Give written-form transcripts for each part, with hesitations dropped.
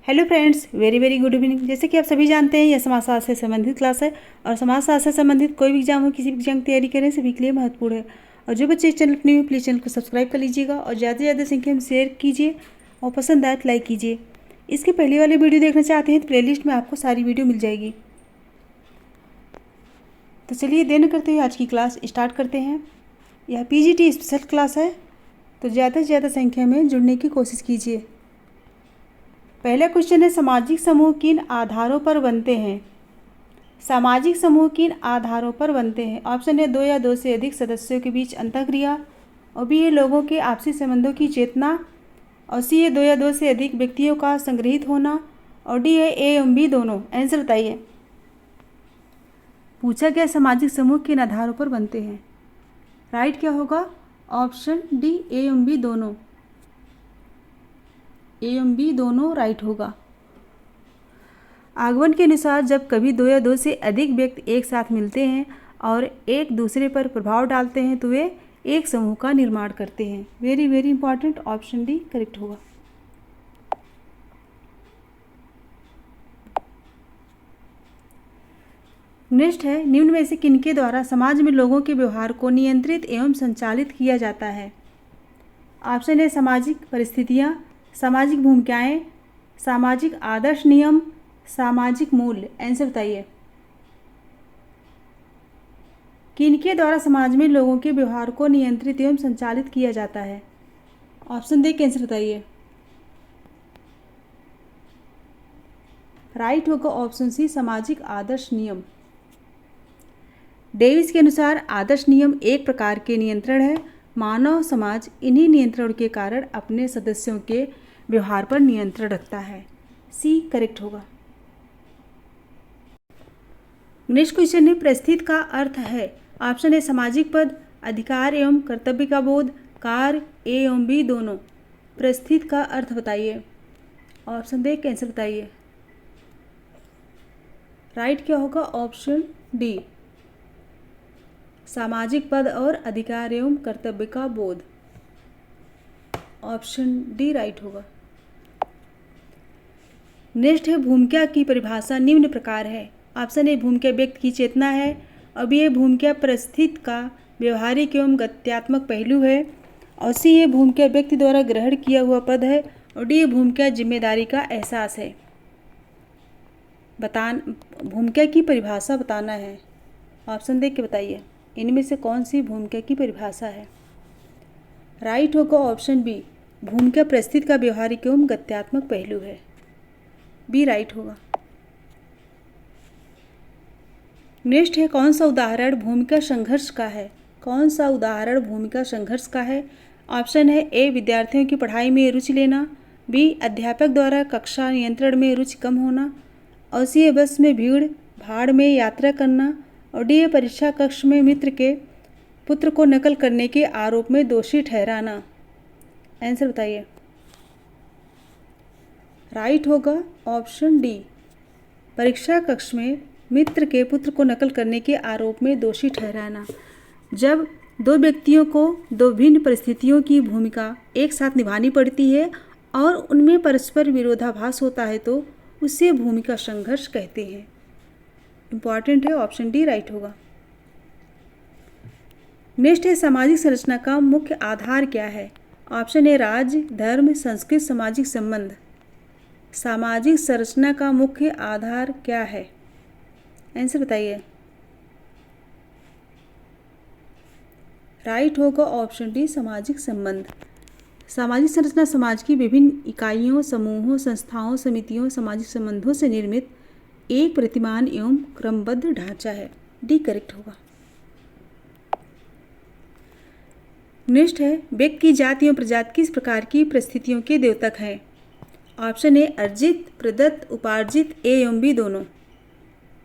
Hello friends, very very good evening. जैसे कि आप सभी जानते हैं, यह समाजशास्त्र से संबंधित क्लास है और समाजशास्त्र से संबंधित कोई भी एग्जाम हो, किसी भी एग्जाम की तैयारी करें, सभी के लिए महत्वपूर्ण है। और जो बच्चे इस चैनल पर न्यू, प्लीज़ चैनल को सब्सक्राइब कर लीजिएगा और ज़्यादा से ज़्यादा संख्या में शेयर कीजिए और पसंद आए तो लाइक कीजिए। इसके पहले वाले वीडियो देखना चाहते हैं तो प्लेलिस्ट में आपको सारी वीडियो मिल जाएगी। तो चलिए देर न करते हुए आज की क्लास स्टार्ट करते हैं। यह पीजीटी स्पेशल क्लास है, तो ज़्यादा से ज़्यादा संख्या में जुड़ने की कोशिश कीजिए। पहला क्वेश्चन है, सामाजिक समूह किन आधारों पर बनते हैं? सामाजिक समूह किन आधारों पर बनते हैं? ऑप्शन है, दो या दो से अधिक सदस्यों के बीच अंतःक्रिया, और बी है लोगों के आपसी संबंधों की चेतना, और सी है दो या दो से अधिक व्यक्तियों का संग्रहित होना, और डी है ए एवं बी दोनों। आंसर बताइए। पूछा गया सामाजिक समूह किन आधारों पर बनते हैं। राइट क्या होगा? ऑप्शन डी ए एवं बी दोनों। ए एवं बी दोनों राइट होगा। आगमन के अनुसार जब कभी दो या दो से अधिक व्यक्ति एक साथ मिलते हैं और एक दूसरे पर प्रभाव डालते हैं तो वे एक समूह का निर्माण करते हैं। Very very important, option D correct होगा। नेक्स्ट है, निम्न में से किनके द्वारा समाज में लोगों के व्यवहार को नियंत्रित एवं संचालित किया जाता है? ऑप्शन है, सामाजिक परिस्थितियाँ, सामाजिक भूमिकाएं, सामाजिक आदर्श नियम, सामाजिक मूल्य। आंसर बताइए। किनके द्वारा समाज में लोगों के व्यवहार को नियंत्रित एवं संचालित किया जाता है? ऑप्शन दे के आंसर बताइए। राइट होगा ऑप्शन सी, सामाजिक आदर्श नियम। डेविस के अनुसार आदर्श नियम एक प्रकार के नियंत्रण है। मानव समाज इन्हीं नियंत्रण के कारण अपने सदस्यों के व्यवहार पर नियंत्रण रखता है। सी करेक्ट होगा। नेक्स्ट क्वेश्चन है, परिस्थिति का अर्थ है। ऑप्शन है, सामाजिक पद, अधिकार एवं कर्तव्य का बोध, कार्य, ए एवं बी दोनों। परिस्थिति का अर्थ बताइए। ऑप्शन दे के आंसर बताइए। राइट क्या होगा? ऑप्शन डी, सामाजिक पद और अधिकार एवं कर्तव्य का बोध। ऑप्शन डी राइट होगा। नेक्स्ट है, भूमिका की परिभाषा निम्न प्रकार है। ऑप्शन ए, भूमिका व्यक्ति की चेतना है, और बी ए, भूमिका परिस्थिति का व्यवहारिक एवं गत्यात्मक पहलू है, और सी ए, भूमिका व्यक्ति द्वारा ग्रहण किया हुआ पद है, और डी ए, भूमिका जिम्मेदारी का एहसास है। भूमिका की परिभाषा बताना है। ऑप्शन देख के बताइए, इनमें से कौन सी भूमिका की परिभाषा है? राइट होगा ऑप्शन बी, भूमिका परिस्थिति का व्यवहारिक एवं गत्यात्मक पहलू है। बी राइट होगा। नेक्स्ट है, कौन सा उदाहरण भूमिका संघर्ष का है? कौन सा उदाहरण भूमिका संघर्ष का है? ऑप्शन है, ए, विद्यार्थियों की पढ़ाई में रुचि लेना, बी, अध्यापक द्वारा कक्षा नियंत्रण में रुचि कम होना, और सी, बस में भीड़ भाड़ में यात्रा करना, और डी, परीक्षा कक्ष में मित्र के पुत्र को नकल करने के आरोप में दोषी ठहराना। आंसर बताइए। राइट होगा ऑप्शन डी, परीक्षा कक्ष में मित्र के पुत्र को नकल करने के आरोप में दोषी ठहराना। जब दो व्यक्तियों को दो भिन्न परिस्थितियों की भूमिका एक साथ निभानी पड़ती है और उनमें परस्पर विरोधाभास होता है तो उसे भूमिका संघर्ष कहते हैं। इम्पॉर्टेंट है, ऑप्शन डी राइट होगा। नेक्स्ट है, सामाजिक संरचना का मुख्य आधार क्या है? ऑप्शन ए, राज्य, धर्म, संस्कृति, सामाजिक संबंध। सामाजिक संरचना का मुख्य आधार क्या है? आंसर बताइए। राइट होगा ऑप्शन डी, सामाजिक संबंध। सामाजिक संरचना समाज की विभिन्न इकाइयों, समूहों, संस्थाओं, समितियों, सामाजिक संबंधों से निर्मित एक प्रतिमान एवं क्रमबद्ध ढांचा है। डी करेक्ट होगा। नेक्स्ट है, व्यक्ति की जाति एवं प्रजाति किस प्रकार की परिस्थितियों के द्योतक है? ऑप्शन ए, अर्जित, प्रदत्त, उपार्जित, ए एवं बी दोनों।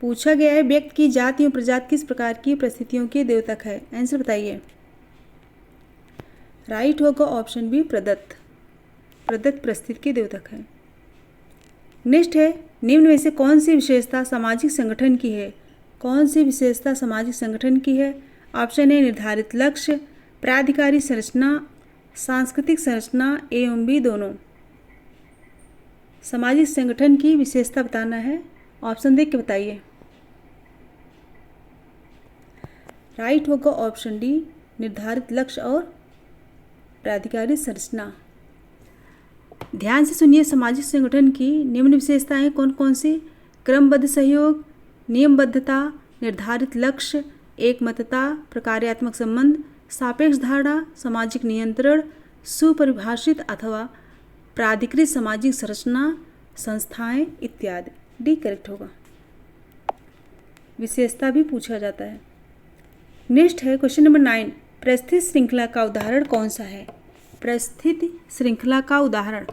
पूछा गया है, व्यक्ति की जाति एवं प्रजाति किस प्रकार की परिस्थितियों के द्योतक है? आंसर बताइए। राइट होगा ऑप्शन बी, प्रदत्त। प्रदत्त परिस्थिति के द्योतक है। नेक्स्ट है, निम्न में से कौन सी विशेषता सामाजिक संगठन की है? कौन सी विशेषता सामाजिक संगठन की है? ऑप्शन ए, निर्धारित लक्ष्य, प्राधिकारी संरचना, सांस्कृतिक संरचना, ए एवं बी दोनों। सामाजिक संगठन की विशेषता बताना है। ऑप्शन देख के बताइए। राइट होगा ऑप्शन डी, निर्धारित लक्ष्य और प्राधिकारी संरचना। ध्यान से सुनिए, सामाजिक संगठन की निम्न विशेषताएं कौन कौन सी? क्रमबद्ध सहयोग, नियमबद्धता, निर्धारित लक्ष्य, एकमतता, प्रकार्यात्मक संबंध, सापेक्ष धारणा, सामाजिक नियंत्रण, सुपरिभाषित अथवा प्राधिकृत सामाजिक संरचना, संस्थाएं इत्यादि। डी करेक्ट होगा। विशेषता भी पूछा जाता है। नेक्स्ट है क्वेश्चन नंबर 9, परिस्थिति श्रृंखला का उदाहरण कौन सा है? परिस्थिति श्रृंखला का उदाहरण।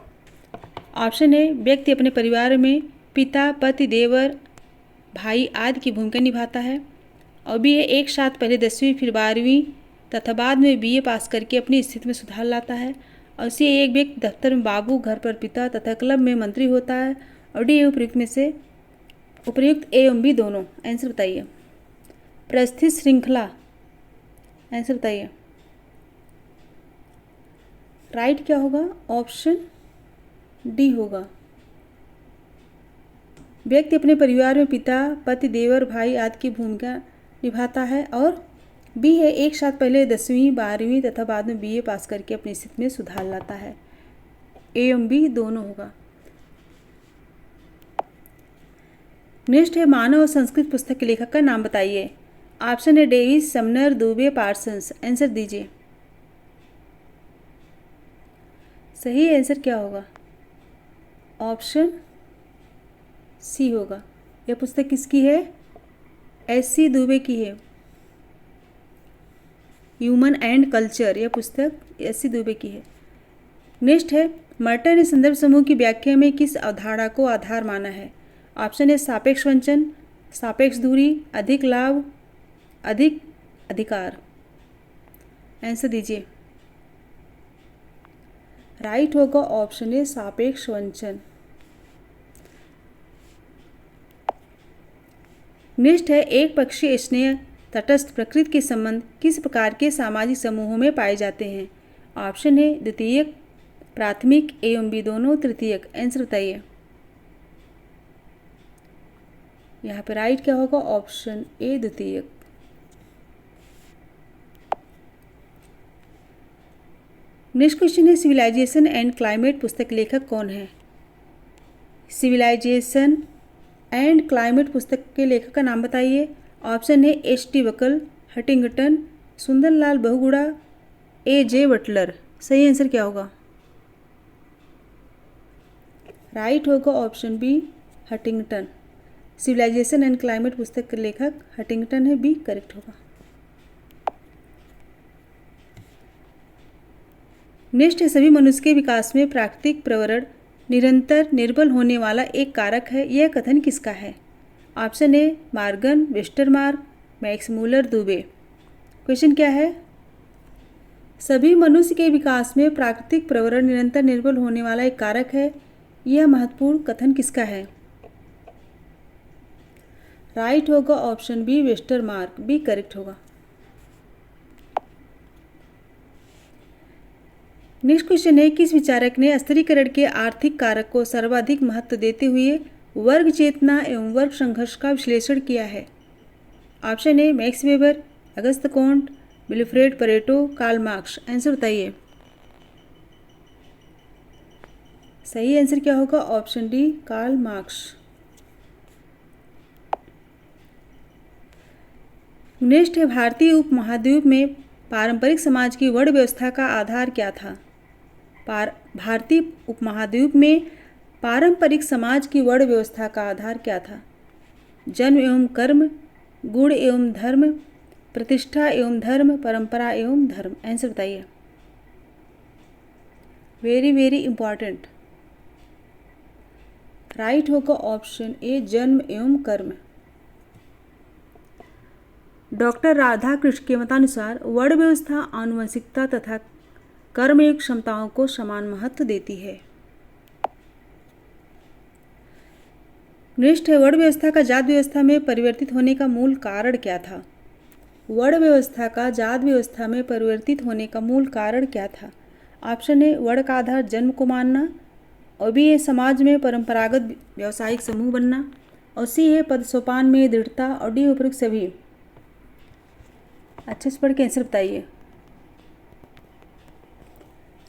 ऑप्शन ए, व्यक्ति अपने परिवार में पिता, पति, देवर, भाई आदि की भूमिका निभाता है। और बी ए, एक साथ पहले 10वीं फिर 12वीं तथा बाद में BA पास करके अपनी स्थिति में सुधार लाता है। और सी, एक व्यक्ति दफ्तर में बाबू, घर पर पिता तथा क्लब में मंत्री होता है। और डी, उपयुक्त में से उपयुक्त ए एवं बी दोनों। आंसर बताइए। परिस्थिति श्रृंखला, आंसर बताइए। राइट क्या होगा? ऑप्शन डी होगा। व्यक्ति अपने परिवार में पिता, पति, देवर, भाई आदि की भूमिका निभाता है। और बी है, एक साथ पहले 10वीं 12वीं तथा बाद में BA पास करके अपनी स्थिति में सुधार लाता है। ए एवं बी दोनों होगा। नेक्स्ट है मानव और संस्कृत पुस्तक के लेखक का नाम बताइए। ऑप्शन है Davis, Sumner, Dubey, Parsons. Answer दीजिए। सही आंसर क्या होगा? ऑप्शन सी होगा। यह पुस्तक किसकी है? SC दुबे की है। ह्यूमन एंड कल्चर, यह पुस्तक SC दुबे की है। नेक्स्ट है, मर्टर ने संदर्भ समूह की व्याख्या में किस अवधारणा को आधार माना है? ऑप्शन है सापेक्ष वंचन, सापेक्ष दूरी, अधिक लाभ, अधिक अधिकार। आंसर दीजिए। राइट होगा ऑप्शन ए, सापेक्ष वंचन। नेक्स्ट है, एक पक्षीय स्नेह तटस्थ प्रकृति के संबंध किस प्रकार के सामाजिक समूहों में पाए जाते हैं? ऑप्शन है द्वितीयक, प्राथमिक, ए एवं बी दोनों, तृतीयक। आंसर बताइए। यहाँ पे राइट क्या होगा? ऑप्शन ए, द्वितीयक। नेक्स्ट क्वेश्चन है, सिविलाइजेशन एंड क्लाइमेट पुस्तक के लेखक कौन है? सिविलाइजेशन एंड क्लाइमेट पुस्तक के लेखक का नाम बताइए। ऑप्शन है H.T. Buckle, Huntington, Sunderlal Bahuguna, A.J. Butler. सही आंसर क्या होगा? राइट होगा option B, Huntington. Civilization and climate पुस्तक के लेखक हटिंगटन है। बी करेक्ट होगा। नेक्स्ट है, सभी मनुष्य के विकास में प्राकृतिक प्रवरण निरंतर निर्बल होने वाला एक कारक है। यह कथन किसका है? ऑप्शन ए, Morgan, Westermarck, Max Muller, Dubey. Question क्या है? सभी मनुष्य के विकास में प्राकृतिक प्रवरण निरंतर निर्बल होने वाला एक कारक है। यह महत्वपूर्ण कथन किसका है? राइट होगा option B, Westermarck. B correct होगा। नेक्स्ट क्वेश्चन है, किस विचारक ने स्थिरीकरण के आर्थिक कारक को सर्वाधिक महत्व देते हुए वर्ग चेतना एवं वर्ग संघर्ष का विश्लेषण किया है? Option A, Max Weber, Auguste Comte, Wilfred Pareto, Karl Marx. Answer बताइए। सही आंसर क्या होगा? Option D, Karl Marx. Next है, भारतीय उपमहाद्वीप में पारंपरिक समाज की वर्ण व्यवस्था का आधार क्या था? भारतीय उपमहाद्वीप में पारंपरिक समाज की वर्ण व्यवस्था का आधार क्या था? जन्म एवं कर्म, गुण एवं धर्म, प्रतिष्ठा एवं धर्म, परंपरा एवं धर्म। आंसर बताइए। Very very important. राइट होगा ऑप्शन ए, जन्म एवं कर्म। डॉक्टर राधाकृष्ण के मतानुसार वर्ण व्यवस्था आनुवंशिकता तथा कर्मयुक्त क्षमताओं को समान महत्व देती है। नेक्स्ट है, वर्ण व्यवस्था का जात व्यवस्था में परिवर्तित होने का मूल कारण क्या था? वर्ण व्यवस्था का जात व्यवस्था में परिवर्तित होने का मूल कारण क्या था? ऑप्शन ए, वर्ण का आधार जन्म को मानना, और बी है समाज में परंपरागत व्यावसायिक समूह बनना, और सी है पद सोपान में दृढ़ता, और डी उपयुक्त सभी। अच्छे से पढ़ के आंसर बताइए।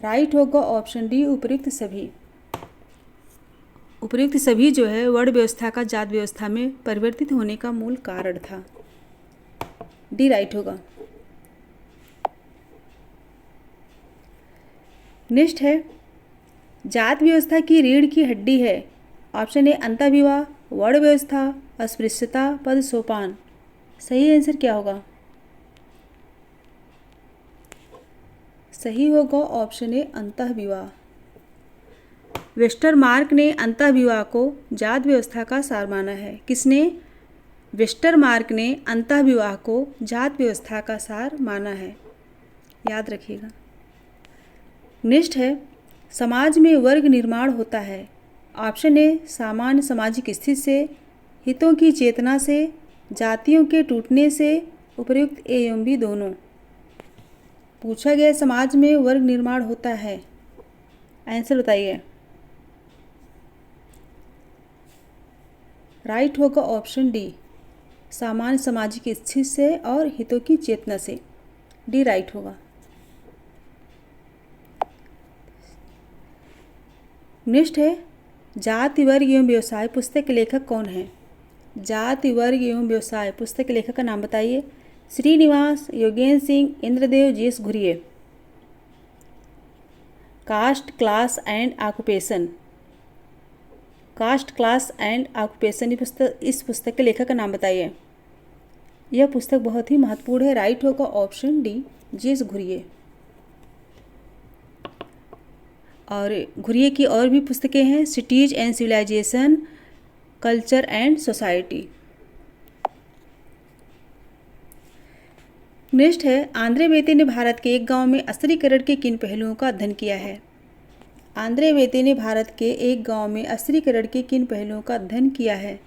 राइट होगा ऑप्शन डी उपयुक्त सभी। उपयुक्त सभी जो है वर्ण व्यवस्था का जात व्यवस्था में परिवर्तित होने का मूल कारण था। डी राइट होगा। नेक्स्ट है जात व्यवस्था की रीढ़ की हड्डी है। ऑप्शन ए अंतःविवाह, वर्ण व्यवस्था, अस्पृश्यता, पद सोपान। सही आंसर क्या होगा? सही होगा ऑप्शन ए अंतःविवाह। वेस्टरमार्क ने अंतःविवाह को जात व्यवस्था का सार माना है। किसने? वेस्टरमार्क ने अंतःविवाह को जात व्यवस्था का सार माना है, याद रखिएगा। नेक्स्ट है समाज में वर्ग निर्माण होता है। ऑप्शन ए सामान्य सामाजिक स्थिति से, हितों की चेतना से, जातियों के टूटने से, उपयुक्त ए एवं बी दोनों। पूछा गया समाज में वर्ग निर्माण होता है, आंसर बताइए। राइट होगा ऑप्शन डी सामान्य सामाजिक स्थिति से और हितों की चेतना से। डी राइट होगा। नेक्स्ट है जाति वर्ग एवं व्यवसाय पुस्तक के लेखक कौन है? जाति वर्ग एवं व्यवसाय पुस्तक के लेखक का नाम बताइए। Srinivas, Yogendra Singh, Indradev, G S Ghurye. Caste, class and occupation. Caste, class and occupation इस पुस्तक के लेखक का नाम बताइए। यह पुस्तक बहुत ही महत्वपूर्ण है। राइट होगा option D G S Ghurye. और घुरिये की और भी पुस्तकें हैं, cities and civilisation, culture and society. Next है आंद्रे बेते ने भारत के एक गांव में अस्त्रीकरण के किन पहलुओं का अध्ययन किया है? आंद्रे बेते ने भारत के एक गांव में अस्त्रीकरण के किन पहलुओं का अध्ययन किया है?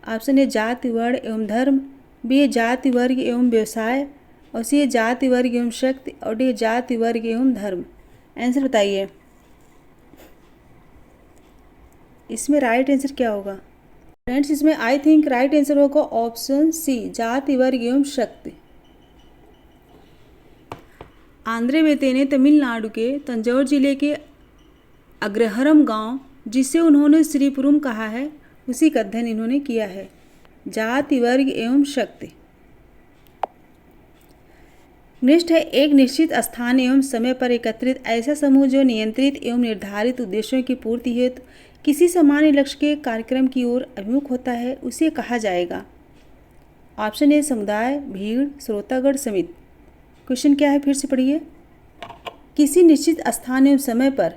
ऑप्शन ए जाति, वर्ण एवं धर्म, बी ए जाति, वर्ग एवं व्यवसाय, और सी ए जाति, वर्ग एवं शक्ति, और डी जाति, वर्ग एवं धर्म। आंसर बताइए। इसमें राइट आंसर क्या होगा? फ्रेंड्स इसमें आई थिंक राइट आंसर होगा ऑप्शन सी जाति, वर्ग एवं शक्ति। आंद्रे बेते ने तमिलनाडु के तंजौर जिले के अग्रहरम गांव, जिसे उन्होंने श्रीपुरम कहा है, उसी का अध्ययन इन्होंने किया है। जाति, वर्ग एवं शक्ति। नेक्स्ट है एक निश्चित स्थान एवं समय पर एकत्रित ऐसा समूह जो नियंत्रित एवं निर्धारित उद्देश्यों की पूर्ति हेतु किसी सामान्य लक्ष्य के कार्यक्रम की ओर अभिमुख होता है, उसे कहा जाएगा। ऑप्शन ए समुदाय, भीड़, श्रोतागण, समिति। क्वेश्चन क्या है फिर से पढ़िए। किसी निश्चित स्थान एवं समय पर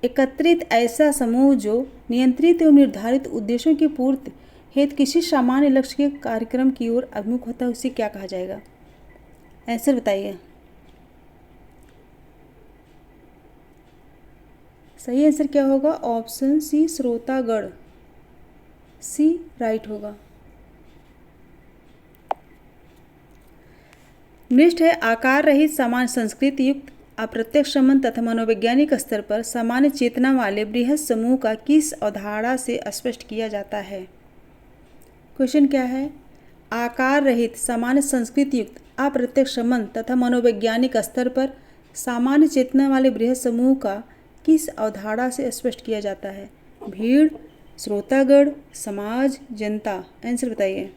एकत्रित ऐसा समूह जो नियंत्रित एवं निर्धारित उद्देश्यों की पूर्ति हेतु किसी सामान्य लक्ष्य के कार्यक्रम की ओर अभिमुख होता है, उसे क्या कहा जाएगा? आंसर बताइए। सही आंसर क्या होगा? ऑप्शन सी श्रोतागण। सी राइट होगा। नेक्स्ट है आकार रहित समान संस्कृति युक्त अप्रत्यक्ष संबंध तथा मनोवैज्ञानिक स्तर पर सामान्य चेतना वाले बृहद समूह का किस अवधारणा से स्पष्ट किया जाता है? क्वेश्चन क्या है? आकार रहित सामान्य संस्कृति युक्त अप्रत्यक्ष संबंध तथा मनोवैज्ञानिक स्तर पर सामान्य चेतना वाले बृहद समूह का किस अवधारणा से स्पष्ट किया जाता है? भीड़, श्रोतागण, समाज, जनता। आंसर बताइए।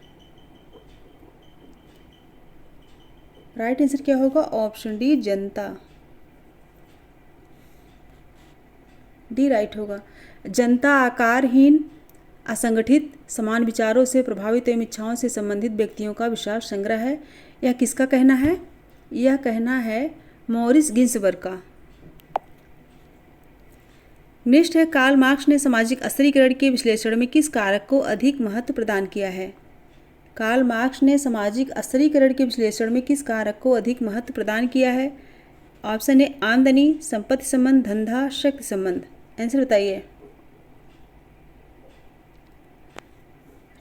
राइट आंसर क्या होगा? ऑप्शन डी जनता। डी राइट होगा। जनता आकारहीन, असंगठित, समान विचारों से प्रभावित एवं इच्छाओं से संबंधित व्यक्तियों का विशाल संग्रह है। यह किसका कहना है? यह कहना है मॉरिस गिन्सबर्ग का। नेक्स्ट है कार्ल मार्क्स ने सामाजिक अस्त्रीकरण के विश्लेषण में किस कारक को अधिक महत्व प्रदान किया है? कार्ल मार्क्स ने सामाजिक अस्त्रीकरण के विश्लेषण में किस कारक को अधिक महत्व प्रदान किया है? ऑप्शन ए आमदनी, संपत्ति संबंध, धंधा, शक्ति संबंध। आंसर बताइए।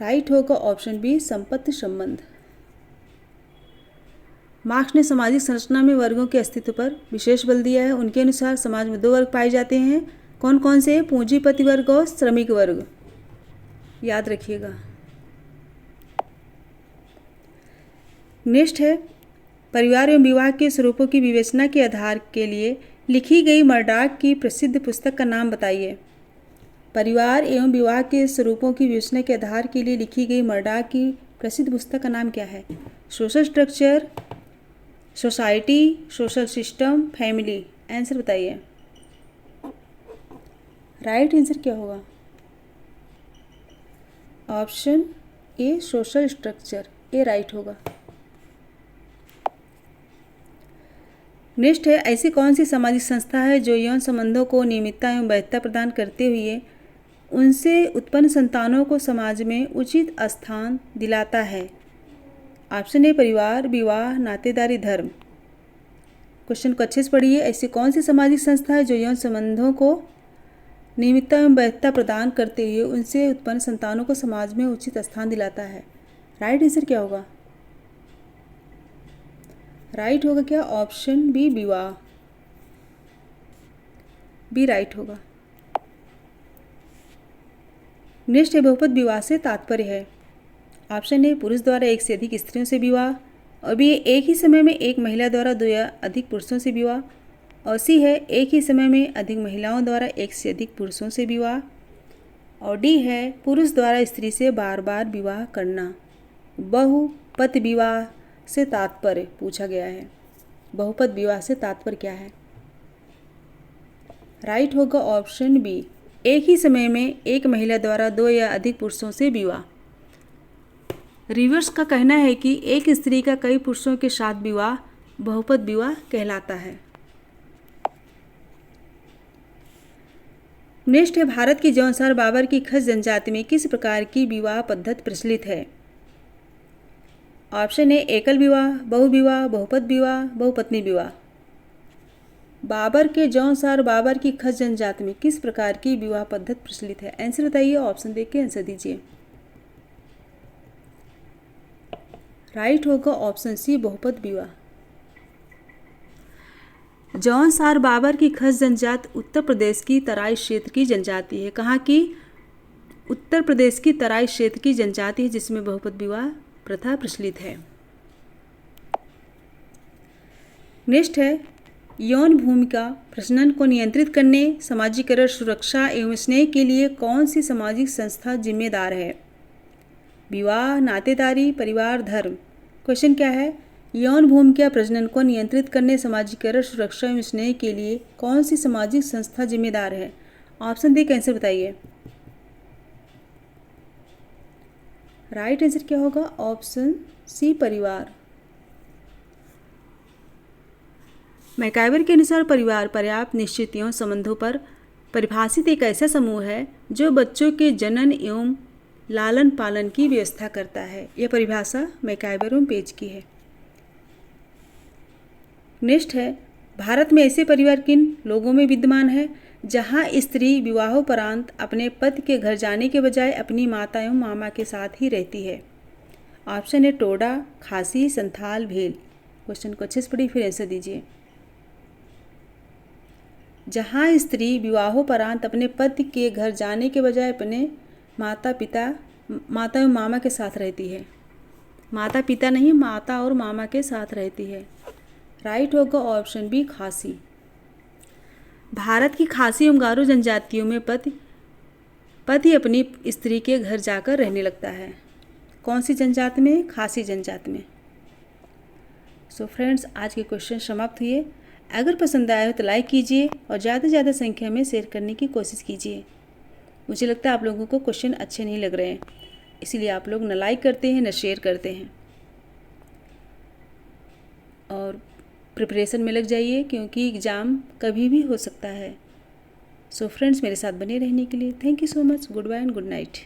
राइट होगा ऑप्शन बी संपत्ति संबंध। मार्क्स ने सामाजिक संरचना में वर्गों के अस्तित्व पर विशेष बल दिया है। उनके अनुसार समाज में दो वर्ग पाए जाते हैं। कौन कौन से? पूंजीपति वर्ग और श्रमिक वर्ग, याद रखिएगा। नेक्स्ट है, परिवार एवं विवाह के स्वरूपों की विवेचना के आधार के लिए लिखी गई मर्डॉक की प्रसिद्ध पुस्तक का नाम बताइए। परिवार एवं विवाह के स्वरूपों की विवेचना के आधार के लिए लिखी गई मर्डॉक की प्रसिद्ध पुस्तक का नाम क्या है? Social structure, society, social system, family. Answer बताइए। राइट आंसर क्या होगा? Option A social structure, A right होगा। नेक्स्ट है, ऐसी कौन सी सामाजिक संस्था है जो यौन संबंधों को नियमितता एवं वैधता प्रदान करते हुए उनसे उत्पन्न संतानों को समाज में उचित स्थान दिलाता है? ऑप्शन ए परिवार, विवाह, नातेदारी, धर्म। क्वेश्चन को अच्छे से पढ़िए। ऐसी कौन सी सामाजिक संस्था है जो यौन संबंधों को नियमितता एवं वैधता प्रदान करते हुए उनसे उत्पन्न संतानों को समाज में उचित स्थान दिलाता है? राइट आंसर क्या होगा? राइट होगा क्या? ऑप्शन बी विवाह, बी राइट होगा। नेक्स्ट है, बहुपद विवाह से तात्पर्य है? ऑप्शन ए पुरुष द्वारा एक से अधिक स्त्रियों से विवाह, और बी एक ही समय में एक महिला द्वारा दो या अधिक पुरुषों से विवाह, और सी है एक ही समय में अधिक महिलाओं द्वारा एक से अधिक पुरुषों से विवाह, और डी है पुरुष द्वारा स्त्री से बार बार विवाह करना। बहुपद विवाह से तात्पर्य पूछा गया है। बहुपद विवाह से तात्पर्य क्या है? राइट होगा ऑप्शन बी, एक ही समय में एक महिला द्वारा दो या अधिक पुरुषों से विवाह। रिवर्स का कहना है कि एक स्त्री का कई पुरुषों के साथ विवाह बहुपद विवाह कहलाता है। नेक्स्ट है, भारत की जौनसार बाबर की खस जनजाति में किस प्रकार की विवाह पद्धति प्रचलित है? ऑप्शन ए एकल विवाह, बहुविवाह, बहुपद विवाह, बहुपत्नी विवाह। बाबर के जौनसार बाबर की खस जनजाति में किस प्रकार की विवाह पद्धति प्रचलित है? आंसर बताइए, ऑप्शन देख के आंसर दीजिए। राइट होगा ऑप्शन सी बहुपद विवाह। जौनसार बाबर की खस जनजाति उत्तर प्रदेश की तराई क्षेत्र की जनजाति है। कहाँ की? उत्तर प्रदेश की तराई क्षेत्र की जनजाति है जिसमें बहुपद विवाह प्रथा प्रचलित है। नेक्स्ट है, यौन भूमिका प्रजनन को नियंत्रित करने, समाजीकरण, सुरक्षा एवं स्नेह के लिए कौन सी सामाजिक संस्था जिम्मेदार है? विवाह, नातेदारी, परिवार, धर्म। क्वेश्चन क्या है? यौन भूमिका प्रजनन को नियंत्रित करने, समाजीकरण, सुरक्षा एवं स्नेह के लिए कौन सी सामाजिक संस्था जिम्मेदार है? ऑप्शन दे के आंसर बताइए। राइट आंसर क्या होगा? ऑप्शन सी परिवार। मैकाइवर के अनुसार परिवार पर्याप्त निश्चित एवं संबंधों पर परिभाषित एक ऐसा समूह है जो बच्चों के जनन एवं लालन पालन की व्यवस्था करता है। यह परिभाषा मैकाइवर एवं पेज की है। नेक्स्ट है, भारत में ऐसे परिवार किन लोगों में विद्यमान है जहां स्त्री विवाहोपरांत अपने पति के घर जाने के बजाय अपनी माता एवं मामा के साथ ही रहती है? ऑप्शन है टोडा, खासी, संथाल, भील। क्वेश्चन को अच्छे से पढ़िए फिर आंसर दीजिए। जहां स्त्री विवाहोपरांत अपने पति के घर जाने के बजाय अपने माता एवं मामा के साथ रहती है। माता पिता नहीं, माता और मामा के साथ रहती है। राइट होगा ऑप्शन बी खासी। भारत की खासी एवं गारो जनजातियों में पति अपनी स्त्री के घर जाकर रहने लगता है। कौन सी जनजाति में? खासी जनजाति में। सो फ्रेंड्स, आज के क्वेश्चन समाप्त हुए। अगर पसंद आए हो तो लाइक कीजिए और ज़्यादा से ज़्यादा संख्या में शेयर करने की कोशिश कीजिए। मुझे लगता है आप लोगों को क्वेश्चन अच्छे नहीं लग रहे हैं, इसीलिए आप लोग न लाइक करते हैं न शेयर करते हैं। और प्रिपरेशन में लग जाइए क्योंकि एग्ज़ाम कभी भी हो सकता है। सो फ्रेंड्स, मेरे साथ बने रहने के लिए thank you so much. Goodbye and good night.